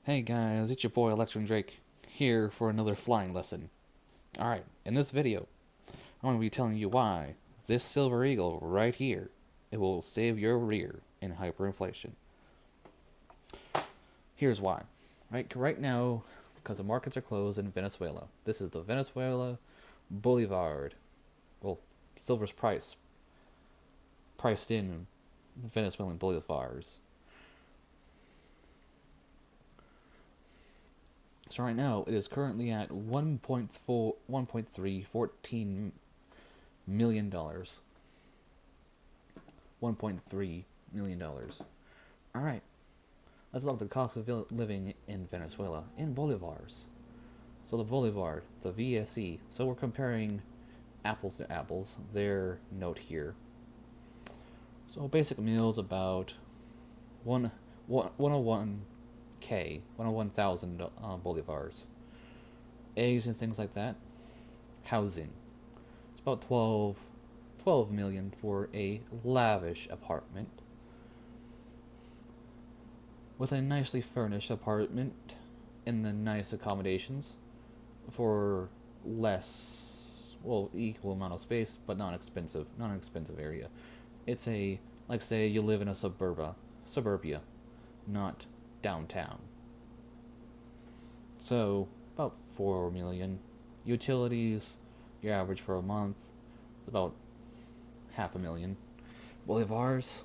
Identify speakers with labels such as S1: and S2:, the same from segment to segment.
S1: Hey guys, it's your boy Electron Drake here for another flying lesson. Alright, in this video, I'm going to be telling you why this Silver Eagle right here, it will save your rear in hyperinflation. Here's why. Right now, because the markets are closed in Venezuela, this is the Venezuela Bolivar. Well, silver's priced in Venezuelan bolivars. So right now, it is currently at 1.314 million dollars. $1.3 million. All right, let's look at the cost of living in Venezuela in bolivars. So the bolivar, the VSE. So we're comparing apples to apples. Their note here. So basic meal is about 101,000 bolivars. Eggs and things like that. Housing. It's about 12 million for a lavish apartment. With a nicely furnished apartment in the nice accommodations for less, well, equal amount of space, but not an expensive area. It's like say you live in a suburbia, not downtown. So about 4 million. Utilities, your average for a month, about half a million. Bolivars,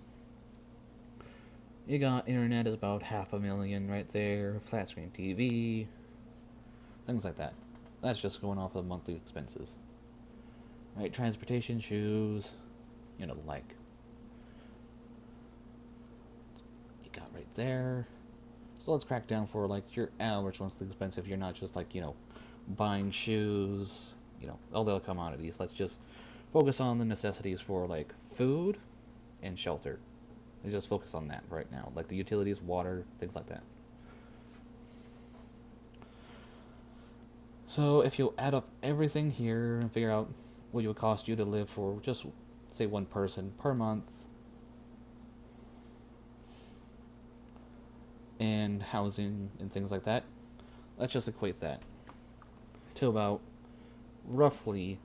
S1: you got internet is about half a million right there, flat screen TV, things like that. That's just going off of monthly expenses. Right, transportation, shoes, the like. You got right there. So let's crack down for like your average monthly expense if you're not just like, buying shoes, all the commodities. Let's just focus on the necessities for like food and shelter. Let's just focus on that right now, like the utilities, water, things like that. So if you add up everything here and figure out what it would cost you to live for just say one person per month, and housing and things like that, let's just equate that to about roughly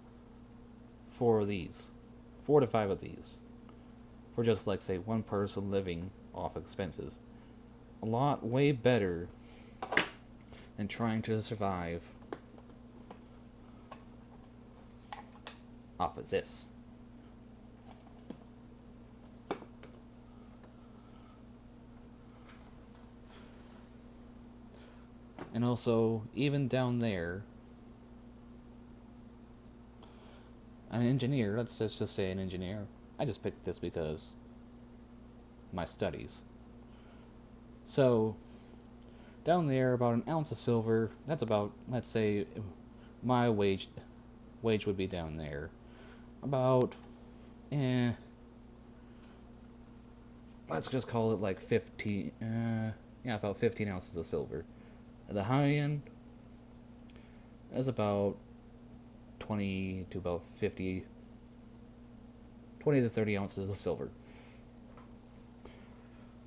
S1: 4 to 5 of these, for just like say one person living off expenses. A lot way better than trying to survive off of this. And also, even down there, I'm an engineer. Let's just say an engineer. I just picked this because my studies. So, down there, about an ounce of silver. That's about, let's say, my wage would be down there. About, let's just call it like 15. Yeah, about 15 ounces of silver. At the high end is about 20 to about 50, 20 to 30 ounces of silver.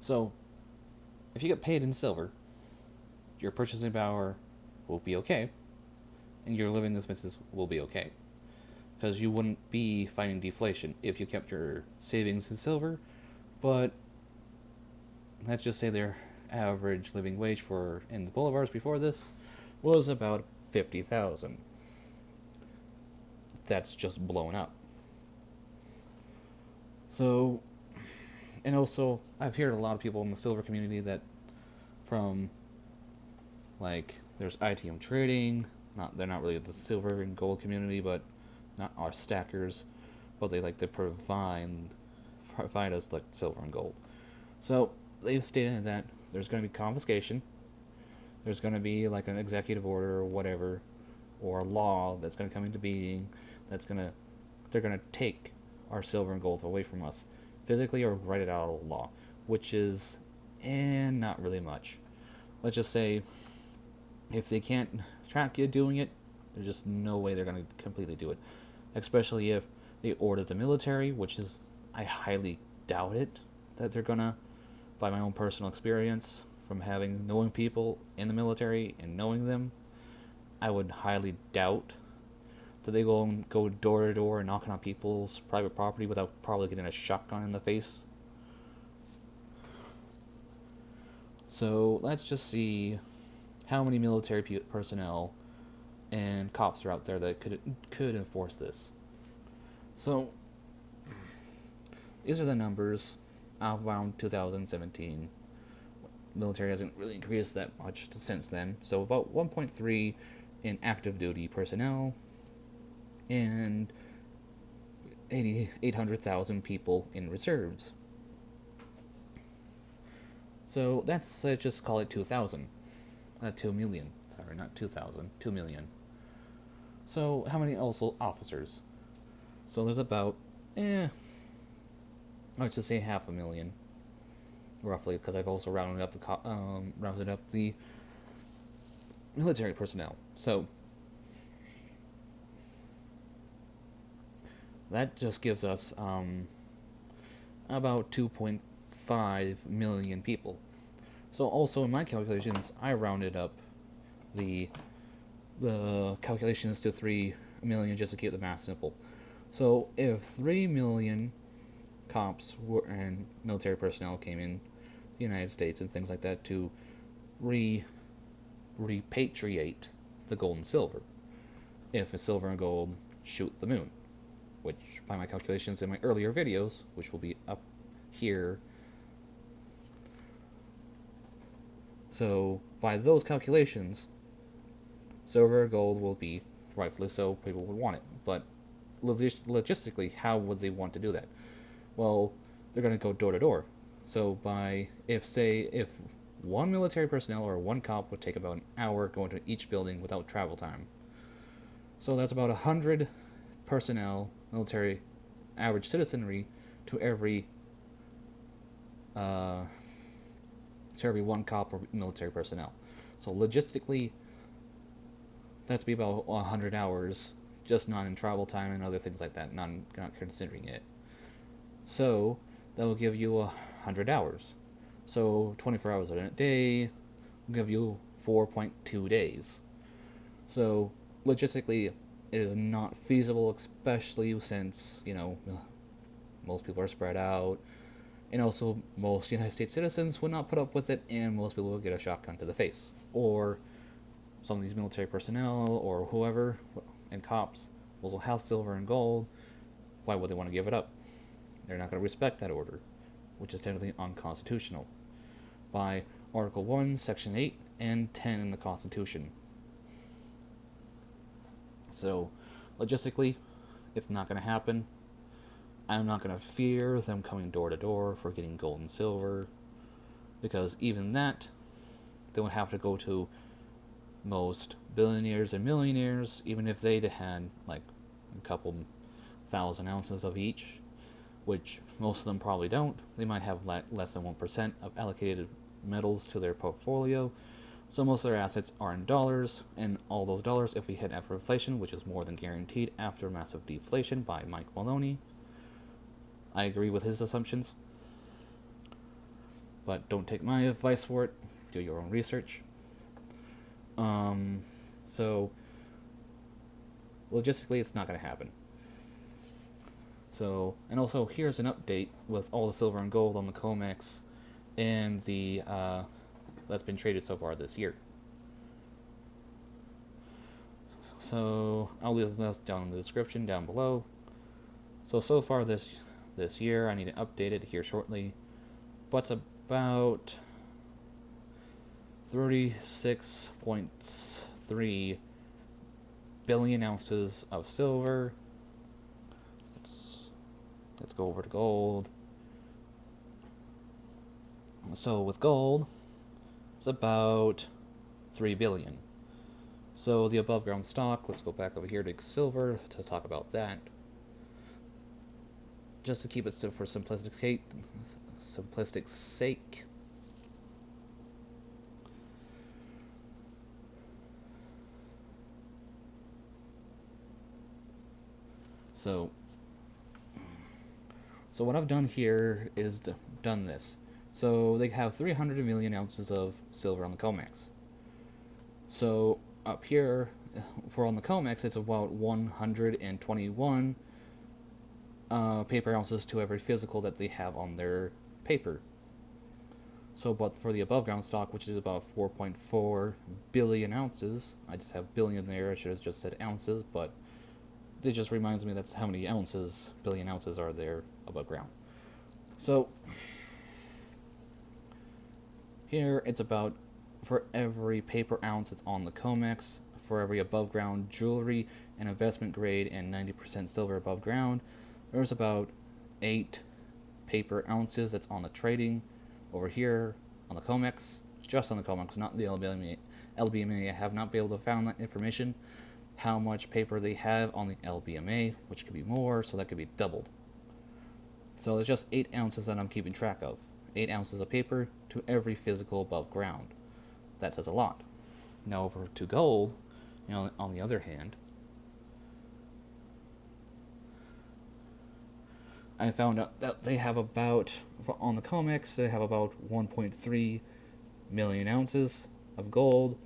S1: So, if you get paid in silver, your purchasing power will be okay, and your living expenses will be okay. Because you wouldn't be fighting deflation if you kept your savings in silver, but let's just say their average living wage for in the bolivars before this was about 50,000. That's just blown up. So, and also I've heard a lot of people in the silver community that from like there's ITM trading, they're not really the silver and gold community, but not our stackers, but they like to provide us like silver and gold. So they've stated that there's going to be confiscation. There's going to be like an executive order or whatever, or a law that's going to come into being. They're going to take our silver and gold away from us, physically or write it out of law, which is, not really much. Let's just say, if they can't track you doing it, there's just no way they're going to completely do it. Especially if they order the military, which is, I highly doubt it, that they're going to, by my own personal experience from knowing people in the military and knowing them, I would highly doubt that they go door to door and knocking on people's private property without probably getting a shotgun in the face. So let's just see how many military personnel and cops are out there that could enforce this. So these are the numbers around 2017. Military hasn't really increased that much since then. So about 1.3 in active duty personnel and 800,000 people in reserves. So let's just call it 2,000. 2 million. Sorry, not 2,000. 2 million. So how many also officers? So there's about, let's just say 500,000, roughly, because I've also rounded up the military personnel. So that just gives us about 2.5 million people. So also in my calculations, I rounded up the calculations to 3 million just to keep the math simple. So if 3 million cops and military personnel came in the United States and things like that to repatriate the gold and silver, if a silver and gold shoot the moon, which by my calculations in my earlier videos, which will be up here. So by those calculations, silver and gold will be, rightfully so, people would want it. But logistically, how would they want to do that? Well, they're going to go door to door. So if one military personnel or one cop would take about an hour going to each building without travel time. So that's about 100 personnel, military, average citizenry to every one cop or military personnel. So logistically, that's be about 100 hours, just not in travel time and other things like that, not considering it. So that will give you 100 hours. So 24 hours in a day will give you 4.2 days. So logistically, it is not feasible, especially since, most people are spread out. And also, most United States citizens would not put up with it, and most people will get a shotgun to the face. Or some of these military personnel, or whoever, and cops, will have silver and gold. Why would they want to give it up? They're not going to respect that order, which is technically unconstitutional, by Article 1, Section 8, and 10 in the Constitution. So, logistically, it's not going to happen. I'm not going to fear them coming door to door for getting gold and silver, because even that, they would have to go to most billionaires and millionaires, even if they had like a couple thousand ounces of each, which most of them probably don't. They might have less than 1% of allocated metals to their portfolio, so most of their assets are in dollars, and all those dollars, if we hit after inflation, which is more than guaranteed after massive deflation by Mike Maloney. I agree with his assumptions, but don't take my advice for it. Do your own research. So logistically, it's not going to happen. So, and also here's an update with all the silver and gold on the comex and the that's been traded so far this year. So I'll leave this down in the description down below. So far this year, I need to update it here shortly, but it's about 36.3 billion ounces of silver. Let's go over to gold. So with gold, it's about 3 billion. So the above ground stock, let's go back over here to silver to talk about that. Just to keep it for simplistic sake. So what I've done here is done this. So they have 300 million ounces of silver on the comex. So up here, for on the comex, it's about 121 paper ounces to every physical that they have on their paper. So, but for the above ground stock, which is about 4.4 billion ounces, I just have billion there, I should have just said ounces, but it just reminds me that's how many ounces, billion ounces are there above ground. So, here it's about, for every paper ounce it's on the comex, for every above ground jewelry and investment grade and 90% silver above ground, there's about 8 paper ounces that's on the trading. Over here on the comex, just on the comex, not the LBMA. I have not been able to find that information, how much paper they have on the LBMA, which could be more, so that could be doubled. So there's just 8 ounces that I'm keeping track of. 8 ounces of paper to every physical above ground. That says a lot. Now over to gold, on the other hand, I found out that they have about, on the comex, they have about 1.3 million ounces of gold.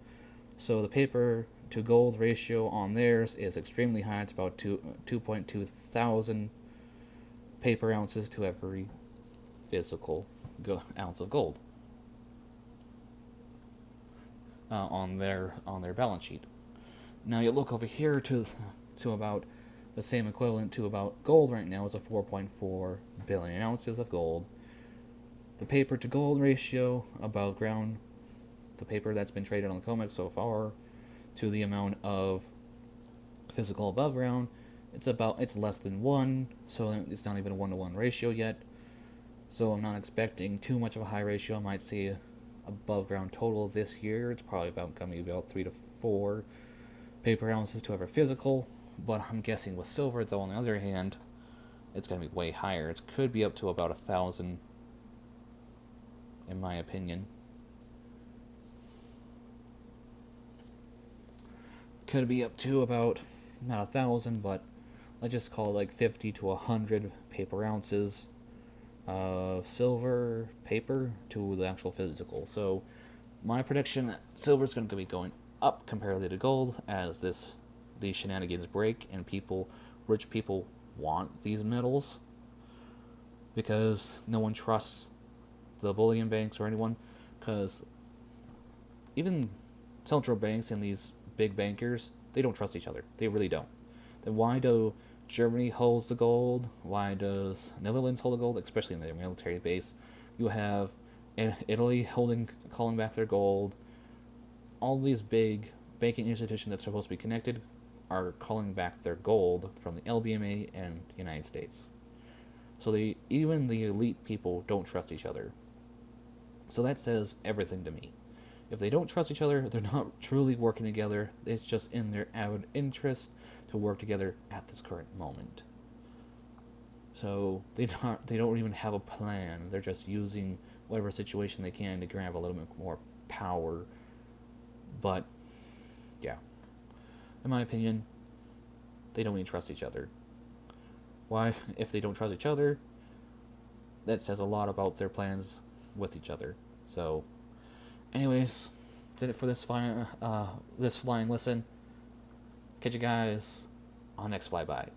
S1: So the paper to gold ratio on theirs is extremely high. It's about 2.2 thousand paper ounces to every physical ounce of gold on their balance sheet. Now you look over here to about the same equivalent to about gold right now is a 4.4 billion ounces of gold. The paper to gold ratio above ground, the paper that's been traded on the COMEX so far, to the amount of physical above ground, it's less than 1, so it's not even a 1-to-1 ratio yet. So I'm not expecting too much of a high ratio. I might see above ground total this year. It's probably going to be about 3 to 4 paper ounces to every physical. But I'm guessing with silver, though, on the other hand, it's going to be way higher. It could be up to about 1,000, in my opinion. Could be up to about, not 1,000, but let's just call it like 50 to 100 paper ounces of silver paper to the actual physical. So my prediction that silver is going to be going up comparatively to gold as these shenanigans break and rich people want these metals because no one trusts the bullion banks or anyone, because even central banks and these big bankers, they don't trust each other. They really don't. Then why do Germany holds the gold? Why does Netherlands hold the gold, especially in their military base? You have Italy calling back their gold. All these big banking institutions that's supposed to be connected are calling back their gold from the LBMA and the United States. So even the elite people don't trust each other. So that says everything to me. If they don't trust each other, they're not truly working together. It's just in their avid interest to work together at this current moment. So they don't even have a plan. They're just using whatever situation they can to grab a little bit more power. But yeah, in my opinion, they don't even trust each other. Why? If they don't trust each other, that says a lot about their plans with each other. So, anyways, did it for this flying listen. Catch you guys on next flyby.